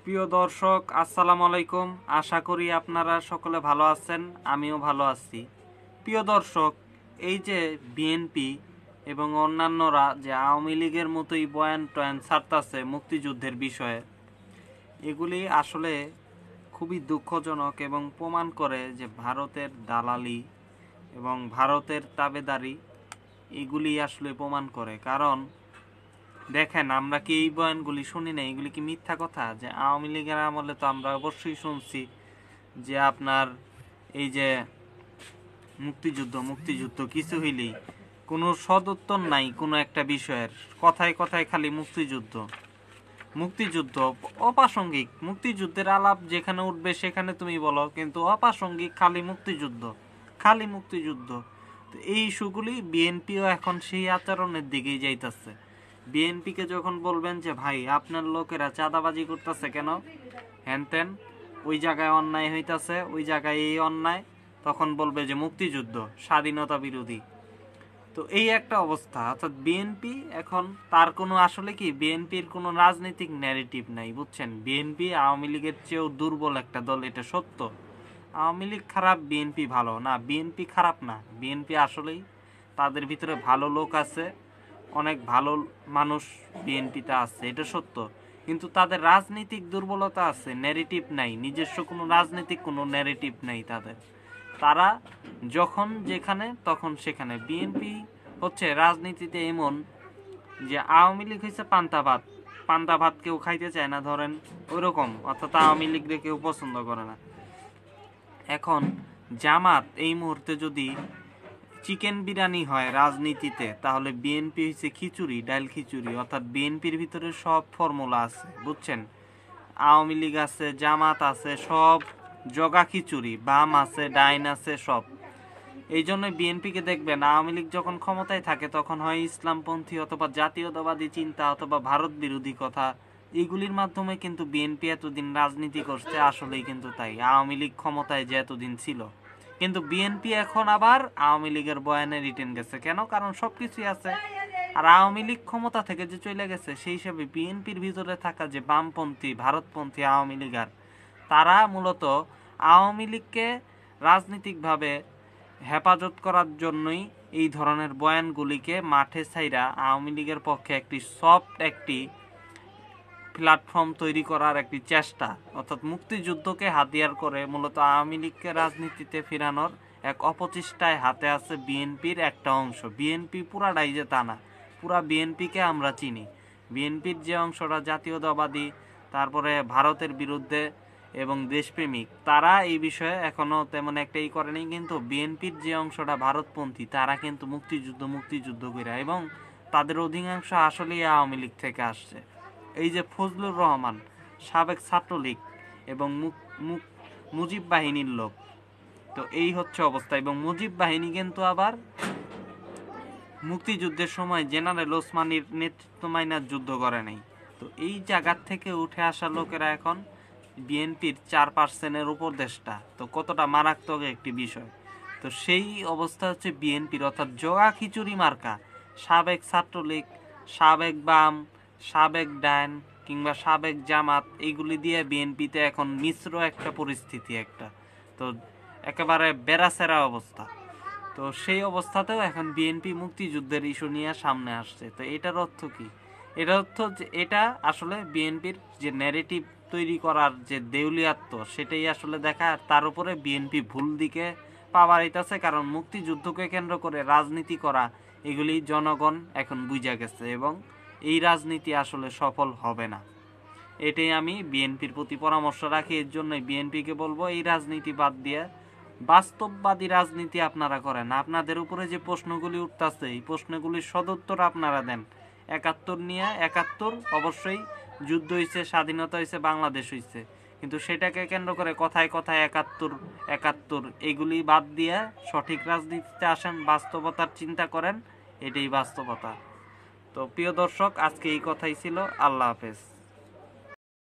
প্রিয় দর্শক, আসসালামু আলাইকুম। আশা করি আপনারা সকলে ভালো আছেন, আমিও ভালো আছি। প্রিয় দর্শক, এই যে বিএনপি এবং অন্যান্যরা যে আওয়ামী লীগের মতোই বয়ান টয়ান ছাড়তাছে মুক্তিযুদ্ধের বিষয়ে, এগুলি আসলে খুবই দুঃখজনক এবং প্রমাণ করে যে ভারতের দালালি এবং ভারতের তাবেদারি এগুলি আসলে প্রমাণ করে। কারণ দেখেন, আমরা কি এই বয়ানগুলি শুনি না? এগুলি কি মিথ্যা কথা? যে আওয়ামী লীগের আমলে তো আমরা অবশ্যই শুনছি যে আপনার এই যে মুক্তিযুদ্ধ মুক্তিযুদ্ধ কিছু হইলেই কোনো সদুত্তর নাই কোনো একটা বিষয়ের। কথায় কথায় খালি মুক্তিযুদ্ধ মুক্তিযুদ্ধ, অপ্রাসঙ্গিক। মুক্তিযুদ্ধের আলাপ যেখানে উঠবে সেখানে তুমি বলো, কিন্তু অপ্রাসঙ্গিক খালি মুক্তিযুদ্ধ খালি মুক্তিযুদ্ধ। তো এই ইস্যুগুলি বিএনপিও এখন সেই আচরণের দিকেই যাইতেছে। বিএনপিকে যখন বলবেন যে ভাই আপনার লোকেরা চাঁদাবাজি করতেছে কেন, হ্যানত্যান, ওই জায়গায় অন্যায় হইতাছে, ওই জায়গায় এই অন্যায়, তখন বলবে যে মুক্তিযুদ্ধ স্বাধীনতা বিরোধী। তো এই একটা অবস্থা। অর্থাৎ বিএনপি এখন তার কোনো আসলে কি বিএনপির কোনো রাজনৈতিক ন্যারেটিভ নাই, বুঝছেন? বিএনপি আওয়ামী লীগের চেয়েও দুর্বল একটা দল, এটা সত্য। আওয়ামী লীগ খারাপ, বিএনপি ভালো না। বিএনপি খারাপ না, বিএনপি আসলেই তাদের ভিতরে ভালো লোক আছে, অনেক ভালো মানুষ বিএনপিতে আছে, এটা সত্য। কিন্তু তাদের রাজনৈতিক দুর্বলতা আছে, ন্যারেটিভ নাই, নিজস্ব কোনো রাজনৈতিক কোনো ন্যারেটিভ নাই তাদের। তারা যখন যেখানে তখন সেখানে। বিএনপি হচ্ছে রাজনীতিতে এমন যে আওয়ামী লীগ হচ্ছে পান্তা ভাত, পান্তা ভাত কেউ খাইতে চায় না, ধরেন ওইরকম। অর্থাৎ আওয়ামী লীগকে কেউ পছন্দ করে না। এখন জামাত এই মুহূর্তে যদি চিকেন বিরিয়ানি হয় রাজনীতিতে, তাহলে বিএনপি হচ্ছে খিচুড়ি, ডাল খিচুড়ি। অর্থাৎ বিএনপির ভিতরে সব ফর্মুলা আছে, বুঝছেন? আওয়ামী লীগ আছে, জামাত আছে, সব জগা খিচুড়ি, বাম আছে, ডাইন আছে, সব। এই জন্য বিএনপিকে দেখবেন আওয়ামী লীগ যখন ক্ষমতায় থাকে তখন হয় ইসলামপন্থী অথবা জাতীয়তাবাদী চিন্তা অথবা ভারত বিরোধী কথা, এগুলির মাধ্যমে কিন্তু বিএনপি এতদিন রাজনীতি করছে। আসলেই কিন্তু তাই, আওয়ামী লীগ ক্ষমতায় যে এতদিন ছিল। কিন্তু বিএনপি এখন আবার আওয়ামী লীগের বয়ানে রিটেন গেছে কেন? কারণ সবকিছুই আছে। আর আওয়ামী লীগ ক্ষমতা থেকে যে চলে গেছে, সেই হিসাবে বিএনপির ভিতরে থাকা যে বামপন্থী ভারতপন্থী আওয়ামী লীগার, তারা মূলত আওয়ামী লীগকে রাজনীতিকভাবে হেফাজত করার জন্যই এই ধরনের বয়ানগুলিকে মাঠে ছাইরা আওয়ামী লীগের পক্ষে একটি সফট একটি প্ল্যাটফর্ম তৈরি করার একটি চেষ্টা, অর্থাৎ মুক্তিযুদ্ধকে হাতিয়ার করে মূলত আওয়ামী লীগকে রাজনীতিতে ফেরানোর এক অপচেষ্টায় হাতে আছে বিএনপির একটা অংশ। বিএনপি পুরাটাই যে তা না, পুরা বিএনপিকে আমরা চিনি। বিএনপির যে অংশটা জাতীয়তাবাদী, তারপরে ভারতের বিরুদ্ধে এবং দেশপ্রেমিক, তারা এই বিষয়ে এখনো তেমন একটাই করেনি। কিন্তু বিএনপির যে অংশটা ভারতপন্থী, তারা কিন্তু মুক্তিযুদ্ধ মুক্তিযুদ্ধ করে, এবং তাদের অধিকাংশ আসলেই আওয়ামী লীগ থেকে আসছে। এই যে ফজলুর রহমান সাবেক ছাত্রলীগ এবং মুজিব বাহিনীর লোক, তো এই হচ্ছে অবস্থা। এবং মুজিব বাহিনী কিন্তু আবার মুক্তিযুদ্ধের সময় জেনারেল ওসমানীর নেতৃত্ব মাইনার যুদ্ধ করে নাই। তো এই জায়গার থেকে উঠে আসা লোকেরা এখন বিএনপির 4% উপদেষ্টা। তো কতটা মারাত্মক একটি বিষয়। তো সেই অবস্থা হচ্ছে বিএনপির, অর্থাৎ জগা খিচুড়ি মার্কা সাবেক ছাত্রলীগ, সাবেক বাম, সাবেক ডান কিংবা সাবেক জামাত, এইগুলি দিয়ে বিএনপিতে এখন মিশ্র একটা পরিস্থিতি একটা। তো একেবারে বেড়াচেরা অবস্থা। তো সেই অবস্থাতেও এখন বিএনপি মুক্তিযুদ্ধের ইস্যু নিয়ে সামনে আসছে। তো এটার অর্থ কি? এটার অর্থ যে এটা আসলে বিএনপির যে ন্যারেটিভ তৈরি করার যে দেউলিয়াত্ব, সেটাই আসলে দেখা। আর তার উপরে বিএনপি ভুল দিকে পাওয়ার হইতাছে, কারণ মুক্তিযুদ্ধকে কেন্দ্র করে রাজনীতি করা এগুলি জনগণ এখন বুঝা গেছে, এবং এই রাজনীতি আসলে সফল হবে না। এটাই আমি বিএনপির প্রতি পরামর্শ রাখি। এর জন্য বিএনপিকে বলবো এই রাজনীতি বাদ দিয়ে বাস্তববাদী রাজনীতি আপনারা করেন। আপনাদের উপরে যে প্রশ্নগুলি উঠতেছে, এই প্রশ্নগুলির সদুত্তর আপনারা দেন। 71 নিয়ে, 71 অবশ্যই যুদ্ধ হয়েছে, স্বাধীনতা হয়েছে, বাংলাদেশ হয়েছে, কিন্তু সেটাকে কেন্দ্র করে কথায় কথায় 71 71 এগুলি বাদ দিয়ে সঠিক রাজনীতিতে আসেন, বাস্তবতার চিন্তা করেন, এটাই বাস্তবতা। তো প্রিয় দর্শক, আজকে এই কথাই ছিল। আল্লাহ হাফেজ।